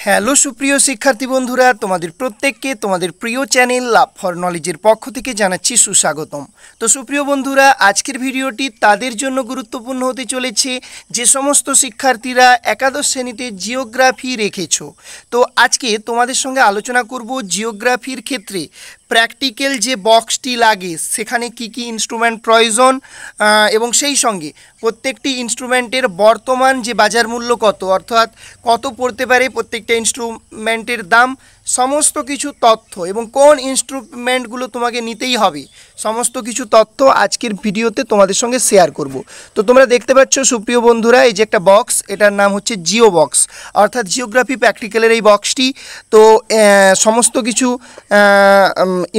Hello সুপ্রিয় শিক্ষার্থী বন্ধুরা, তোমাদের প্রত্যেককে তোমাদের প্রিয় চ্যানেল লাভ ফর নলেজের পক্ষ থেকে জানাচ্ছি সুস্বাগতম। তো সুপ্রিয় বন্ধুরা, আজকের ভিডিওটি তাদের জন্য গুরুত্বপূর্ণ হতে চলেছে যে সমস্ত শিক্ষার্থীরা একাদশ শ্রেণীতে জিওগ্রাফি রেখেছো। তো আজকে তোমাদের সঙ্গে আলোচনা করব জিওগ্রাফির ক্ষেত্রে প্র্যাকটিক্যাল যে বক্সটি লাগে সেখানে কি কি ইনস্ট্রুমেন্ট প্রয়োজন এবং সেই সঙ্গে প্রত্যেকটি ইনস্ট্রুমেন্টের বর্তমান যে বাজার মূল্য কত, অর্থাৎ কত পড়তে পারে প্রত্যেকটা ইনস্ট্রুমেন্টের দাম, সমস্ত কিছু তথ্য এবং কোন ইনস্ট্রুমেন্টগুলো তোমাকে নিতেই হবে, সমস্ত কিছু তথ্য আজকের ভিডিওতে তোমাদের সঙ্গে শেয়ার করব। তো তোমরা দেখতে পাচ্ছ সুপ্রিয় বন্ধুরা, এই যে একটা বক্স, এটার নাম হচ্ছে জিও বক্স, অর্থাৎ জিওগ্রাফি প্র্যাকটিক্যালের এই বক্সটি। তো সমস্ত কিছু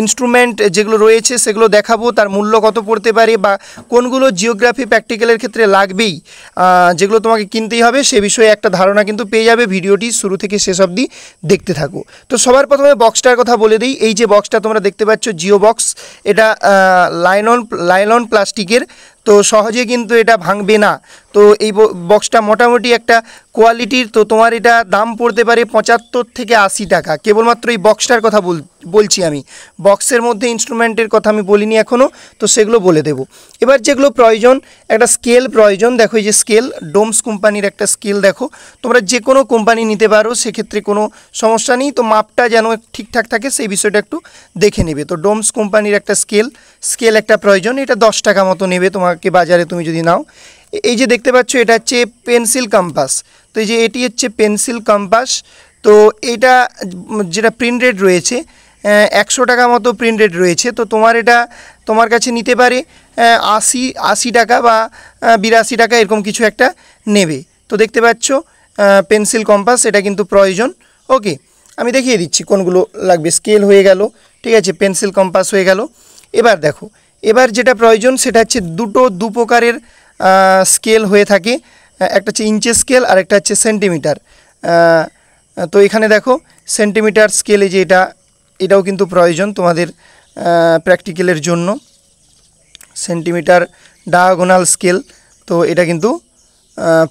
ইনস্ট্রুমেন্ট যেগুলো রয়েছে সেগুলো দেখাবো, তার মূল্য কত পড়তে পারে বা কোনগুলো জিওগ্রাফি প্র্যাকটিক্যালের ক্ষেত্রে লাগবেই, যেগুলো তোমাকে কিনতেই হবে সে বিষয়ে একটা ধারণা কিন্তু পেয়ে যাবে। ভিডিওটি শুরু থেকে শেষ অবধি দেখতে থাকো। তো সবার প্রথমে বক্সটার কথা বলে দিই। এই যে বক্সটা তোমরা দেখতে পাচ্ছ জিও বক্স, এটা লাইলন প্লাস্টিকের, তো সহজে কিন্তু এটা ভাঙবে না। তো এই বক্সটা মোটামুটি একটা কোয়ালিটির। তো তোমার এটা দাম পড়তে পারে 75 থেকে 80 টাকা, কেবলমাত্র এই বক্সটার কথা বলছি আমি। বক্সের মধ্যে ইনস্ট্রুমেন্টের কথা আমি বলিনি এখনও, তো সেগুলো বলে দেবো। এবার যেগুলো প্রয়োজন, একটা স্কেল প্রয়োজন। দেখো এই যে স্কেল, ডোমস কোম্পানির একটা স্কেল, দেখো তোমরা যে কোনো কোম্পানি নিতে পারো, সেক্ষেত্রে কোনো সমস্যা নেই। তো মাপটা যেন ঠিকঠাক থাকে সেই বিষয়টা একটু দেখে নেবে। তো ডোমস কোম্পানির একটা স্কেল একটা প্রয়োজন, এটা 10 টাকা মতো নেবে তোমাকে বাজারে তুমি যদি নাও। এই যে দেখতে পাচ্ছ এটা হচ্ছে পেন্সিল কম্পাস। তো এই যে এটি হচ্ছে পেন্সিল কম্পাস। তো এটা যেটা প্রিন্ট রেট রয়েছে 100 টাকা মতো প্রিন্ট রেট রয়েছে। তো এটা তোমার কাছে নিতে পারে 80 টাকা বা 82 টাকা, এরকম কিছু একটা নেবে। তো দেখতে পাচ্ছ পেন্সিল কম্পাস, এটা কিন্তু প্রয়োজন। ওকে, আমি দেখিয়ে দিচ্ছি কোনগুলো লাগবে। স্কেল হয়ে গেল, ঠিক আছে, পেন্সিল কম্পাস হয়ে গেল। এবার দেখো, এবার যেটা প্রয়োজন সেটা হচ্ছে দু প্রকারের স্কেল হয়ে থাকে, একটা হচ্ছে ইঞ্চের স্কেল আর একটা হচ্ছে সেন্টিমিটার। তো এখানে দেখো সেন্টিমিটার স্কেলে যে এটাও কিন্তু প্রয়োজন তোমাদের প্র্যাকটিক্যালের জন্য, সেন্টিমিটার ডায়াগোনাল স্কেল, তো এটা কিন্তু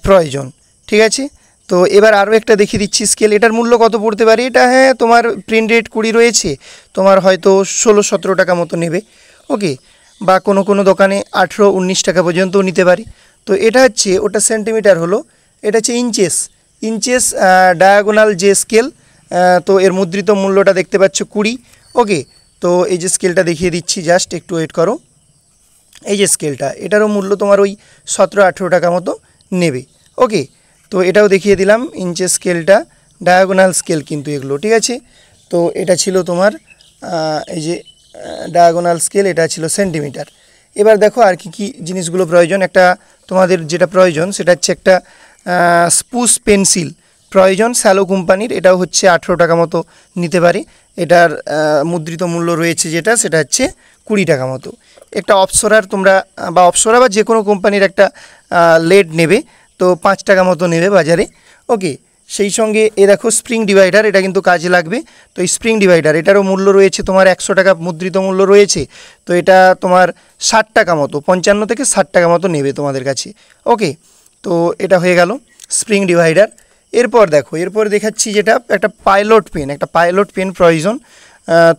প্রয়োজন, ঠিক আছে। তো এবার আরও একটা দেখিয়ে দিচ্ছি স্কেল, এটার মূল্য কত পড়তে পারে। এটা হ্যাঁ তোমার প্রিন্ট রেট 20 রয়েছে, তোমার হয়তো 16-17 টাকা মতো নেবে। ওকে, বা কোনো দোকানে 18-19 টাকা পর্যন্তও নিতে পারে। তো এটা হচ্ছে, ওটা সেন্টিমিটার হলো, এটা হচ্ছে ইঞ্চেস ডায়াগোনাল যে স্কেল। তো এর মুদ্রিত মূল্যটা দেখতে পাচ্ছ 20। ওকে, তো এই যে স্কেলটা দেখিয়ে দিচ্ছি, জাস্ট একটু ওয়েট করো। এই যে স্কেলটা, এটারও মূল্য তোমার ওই 17-18 টাকা মতো নেবে। ওকে, তো এটাও দেখিয়ে দিলাম ইঞ্চের স্কেলটা, ডায়াগোনাল স্কেল কিন্তু এগুলো, ঠিক আছে। তো এটা ছিল তোমার এই যে ডায়াগোনাল স্কেল, এটা ছিল সেন্টিমিটার। এবার দেখো আর কি জিনিসগুলো প্রয়োজন। একটা তোমাদের যেটা প্রয়োজন সেটা হচ্ছে একটা স্পুস পেন্সিল প্রয়োজন, স্যালো কোম্পানির, এটাও হচ্ছে 18 টাকা মতো নিতে পারে। এটার মুদ্রিত মূল্য রয়েছে সেটা হচ্ছে 20 টাকা মতো। একটা অপসরার তোমরা অপসরা বা যে কোনো কোম্পানির একটা লেড নেবে, তো 5 টাকা মতো নেবে বাজারে। ওকে, সেই সঙ্গে দেখো স্প্রিং ডিভাইডার, এটা কিন্তু কাজে লাগবে। তো এই স্প্রিং ডিভাইডার, এটারও মূল্য রয়েছে তোমার 100 টাকা মুদ্রিত মূল্য রয়েছে। তো এটা তোমার 60 টাকা মতো, 55 থেকে 60 টাকা মতো নেবে তোমাদের কাছে। ওকে, তো এটা হয়ে গেল স্প্রিং ডিভাইডার। এরপর দেখো, এরপর দেখাচ্ছি যেটা একটা পাইলট পেন প্রয়োজন।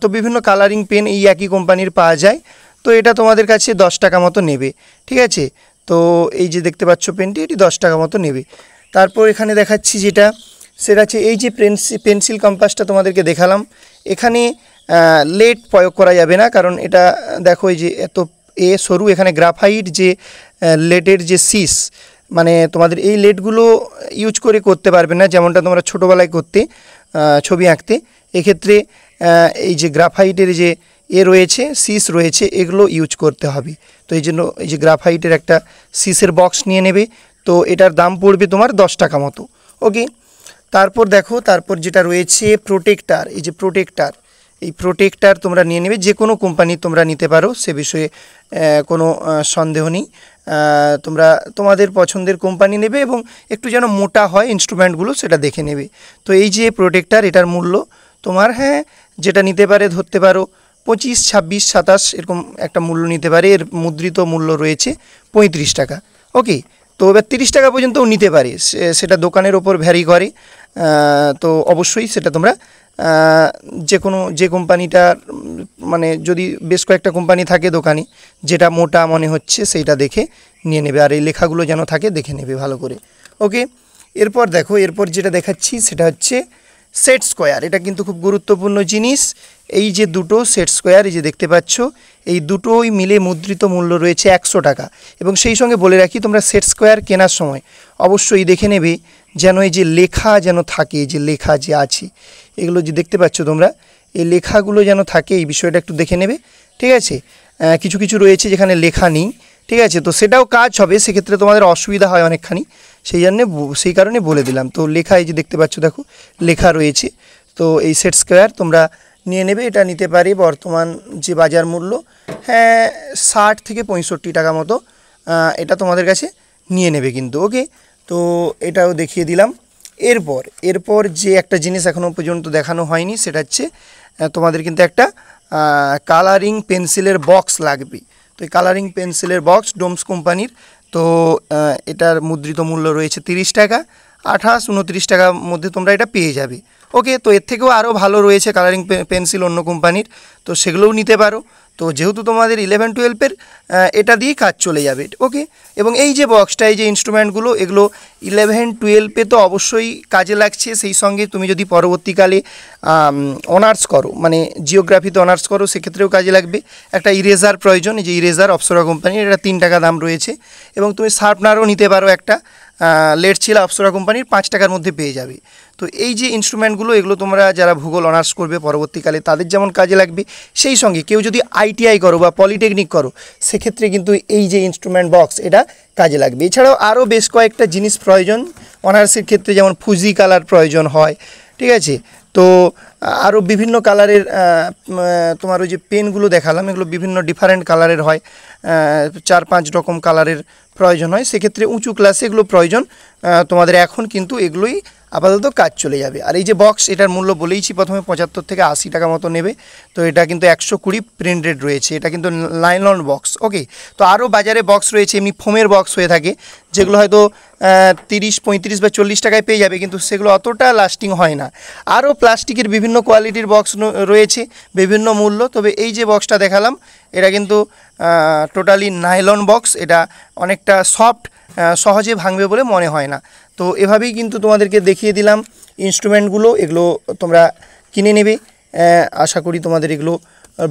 তো বিভিন্ন কালারিং পেন এই একই কোম্পানির পাওয়া যায়। তো এটা তোমাদের কাছে 10 টাকা মতো নেবে, ঠিক আছে। তো এই যে দেখতে পাচ্ছ পেনটি, এটি 10 টাকা মতো নেবে। তারপর এখানে দেখাচ্ছি সেটা হচ্ছে এই যে পেন্সিল কম্পাসটা তোমাদেরকে দেখালাম। এখানে লেড প্রয়োগ করা যাবে না, কারণ এটা দেখো এই যে এত সরু, এখানে গ্রাফাইট যে লেডের যে সিস, মানে তোমাদের এই লেডগুলো ইউজ করতে পারবে না, যেমনটা তোমরা ছোটোবেলায় করতে ছবি আঁকতে। এক্ষেত্রে এই যে গ্রাফাইটের যে রয়েছে, সিস রয়েছে, এগুলো ইউজ করতে হবে। তো এই জন্য এই যে গ্রাফাইটের একটা সিসের বক্স নিয়ে নেবে। তো এটার দাম পড়বে তোমার 10 টাকা মতো। ওকে, তারপর দেখো, তারপর যেটা রয়েছে প্রোটেক্টার, এই যে প্রোটেক্টার তোমরা নিয়ে নেবে, যে কোনো কোম্পানি তোমরা নিতে পারো, সে বিষয়ে কোনো সন্দেহ নেই। তোমরা তোমাদের পছন্দের কোম্পানি নেবে এবং একটু যেন মোটা হয় ইনস্ট্রুমেন্টগুলো, সেটা দেখে নেবে। তো এই যে প্রোটেক্টার, এটার মূল্য তোমার যেটা নিতে পারে ধরতে পারো 25, 26, 27 এরকম একটা মূল্য নিতে পারে। এর মুদ্রিত মূল্য রয়েছে 35 টাকা। ওকে, তো এবার 30 টাকা পর্যন্তও নিতে পারে, সেটা দোকানের ওপর ভ্যারি করে। তো অবশ্যই সেটা তোমরা যে কোম্পানিটার মানে যদি বেশ কয়েকটা কোম্পানি থাকে দোকানে, যেটা মোটা মনে হচ্ছে সেইটা দেখে নিয়ে নেবে, আর এই লেখাগুলো যেন থাকে দেখে নেবে ভালো করে। ওকে, এরপর দেখো, এরপর যেটা দেখাচ্ছি সেটা হচ্ছে সেট স্কোয়ার। এটা কিন্তু খুব গুরুত্বপূর্ণ জিনিস। এই যে দুটো সেট স্কোয়ার এই যে দেখতে পাচ্ছ, এই দুটোই মিলে মুদ্রিত মূল্য রয়েছে 100 টাকা। এবং সেই সঙ্গে বলে রাখি, তোমরা সেট স্কোয়ার কেনার সময় অবশ্যই দেখে নেবে যেন এই যে লেখা যেন থাকে, এই যে লেখা যে আছে এগুলো যে দেখতে পাচ্ছ তোমরা, এই লেখাগুলো যেন থাকে, এই বিষয়টা একটু দেখে নেবে, ঠিক আছে। কিছু কিছু রয়েছে যেখানে লেখা নেই, ঠিক আছে, তো সেটাও কাজ হবে, সেক্ষেত্রে তোমাদের অসুবিধা হয় অনেকখানি, সেই কারণে বলে দিলাম। তো লেখা এই যে দেখতে পাচ্ছ, দেখো লেখা রয়েছে। তো এই সেট স্কোয়ার তোমরা নিয়ে নেবে। এটা নিতে পারি বর্তমান যে বাজার মূল্য, হ্যাঁ 60 থেকে 65 টাকা মতো এটা তোমাদের কাছে নিয়ে নেবে কিন্তু। ওকে, তো এটাও দেখিয়ে দিলাম। এরপর যে একটা জিনিস এখনও পর্যন্ত দেখানো হয়নি, সেটা হচ্ছে তোমাদের কিন্তু একটা কালারিং পেন্সিলের বক্স লাগবে। তো এই কালারিং পেন্সিলের বক্স ডোমস কোম্পানির, তো এটার মুদ্রিত মূল্য রয়েছে 30 টাকা, 28-29 টাকার মধ্যে তোমরা এটা পেয়ে যাবে। ওকে, তো এর থেকেও আরও ভালো রয়েছে কালারিং পেন্সিল অন্য কোম্পানির, তো সেগুলোও নিতে পারো। তো যেহেতু তোমাদের 11-12-এর এটা দিয়ে কাজ চলে যাবে। ওকে, এবং এই যে বক্সটা, এই যে ইনস্ট্রুমেন্টগুলো, এগুলো 11-12-এ তো অবশ্যই কাজে লাগছে। সেই সঙ্গে তুমি যদি পরবর্তীকালে অনার্স করো, মানে জিওগ্রাফিতে অনার্স করো, সেক্ষেত্রেও কাজে লাগবে। একটা ইরেজার প্রয়োজন, এই যে ইরেজার অপ্সরা কোম্পানির, এটা 3 টাকা দাম রয়েছে। এবং তুমি শার্পনারও নিতে পারো একটা, লেড ছিল অপ্সরা কোম্পানির, 5 টাকার মধ্যে পেয়ে যাবে। তো এই যে ইনস্ট্রুমেন্টগুলো, এগুলো তোমরা যারা ভূগোল অনার্স করবে পরবর্তীকালে তাদের যেমন কাজে লাগবে, সেই সঙ্গে কেউ যদি আইটিআই করো বা পলিটেকনিক করো, সেক্ষেত্রে কিন্তু এই যে ইনস্ট্রুমেন্ট বক্স এটা কাজে লাগবে। এছাড়াও আরও বেশ কয়েকটা জিনিস প্রয়োজন অনার্সের ক্ষেত্রে, যেমন ফুজি কালার প্রয়োজন হয়, ঠিক আছে। তো আরও বিভিন্ন কালারের তোমার ওই যে পেনগুলো দেখালাম, এগুলো বিভিন্ন ডিফারেন্ট কালারের হয়, 4-5 রকম কালারের প্রয়োজন হয়। সেক্ষেত্রে উঁচু ক্লাসে এগুলো প্রয়োজন তোমাদের। এখন কিন্তু এগুলোই আপাতত কাজ চলে যাবে। আর এই যে বক্স, এটার মূল্য বলেইছি প্রথমে 75 থেকে 80 টাকা মতো নেবে। তো এটা কিন্তু 120 প্রিন্ট রেট রয়েছে, এটা কিন্তু নাইলন বক্স। ওকে, তো আরও বাজারে বক্স রয়েছে এমনি ফোমের বক্স হয়ে থাকে, যেগুলো হয়তো 30, 35 বা 40 টাকায় পেয়ে যাবে, কিন্তু সেগুলো অতটা লাস্টিং হয় না। আরও প্লাস্টিকের বিভিন্ন কোয়ালিটির বক্স রয়েছে, বিভিন্ন মূল্য। তবে এই যে বক্সটা দেখালাম, এটা কিন্তু টোটালি নাইলন বক্স, এটা অনেকটা সফট, সহজে ভাঙবে বলে মনে হয় না। তো এভাবেই কিন্তু তোমাদেরকে দেখিয়ে দিলাম ইনস্ট্রুমেন্টগুলো, এগুলো তোমরা কিনে নেবে। আশা করি তোমাদের এগুলো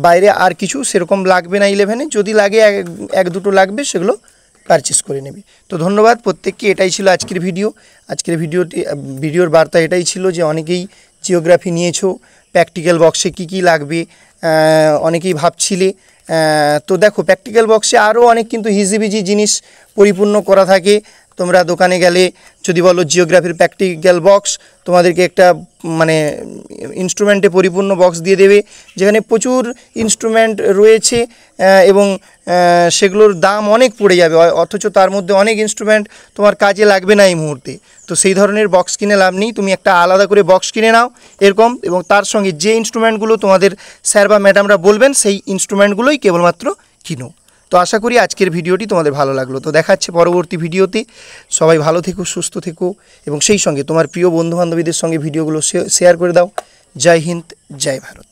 বাইরে আর কিছু সেরকম লাগবে না 11-এ, যদি লাগে এক দুটো লাগবে, সেগুলো পারচেস করে নেবে। তো ধন্যবাদ প্রত্যেককে। এটাই ছিল আজকের ভিডিওর বার্তা এটাই ছিল যে অনেকেই জিওগ্রাফি নিয়েছো, প্র্যাকটিক্যাল বক্সে কি লাগবে অনেকেই ভাবছিলে। তো দেখো, প্র্যাকটিক্যাল বক্সে আরও অনেক কিন্তু হিজিবিজি জিনিস পরিপূর্ণ করা থাকে। তোমরা দোকানে গেলে যদি বলো জিওগ্রাফির প্র্যাকটিক্যাল বক্স, তোমাদেরকে একটা মানে ইনস্ট্রুমেন্টে পরিপূর্ণ বক্স দিয়ে দেবে, যেখানে প্রচুর ইনস্ট্রুমেন্ট রয়েছে এবং সেগুলোর দাম অনেক পড়ে যাবে, অথচ তার মধ্যে অনেক ইনস্ট্রুমেন্ট তোমার কাজে লাগবে না এই মুহূর্তে। তো সেই ধরনের বক্স কিনে লাভ নেই, তুমি একটা আলাদা করে বক্স কিনে নাও এরকম, এবং তার সঙ্গে যে ইনস্ট্রুমেন্টগুলো তোমাদের স্যার বা ম্যাডামরা বলবেন, সেই ইনস্ট্রুমেন্টগুলোই কেবলমাত্র কিনো। তো আশা করি আজকের ভিডিওটি তোমাদের ভালো লাগলো। তো দেখাচ্ছে পরবর্তী ভিডিওতে। সবাই ভালো থেকো, সুস্থ থেকো, এবং সেই সঙ্গে তোমার প্রিয় বন্ধুবান্ধবীদের সঙ্গে ভিডিওগুলো শেয়ার করে দাও। জয় হিন্দ, জয় ভারত।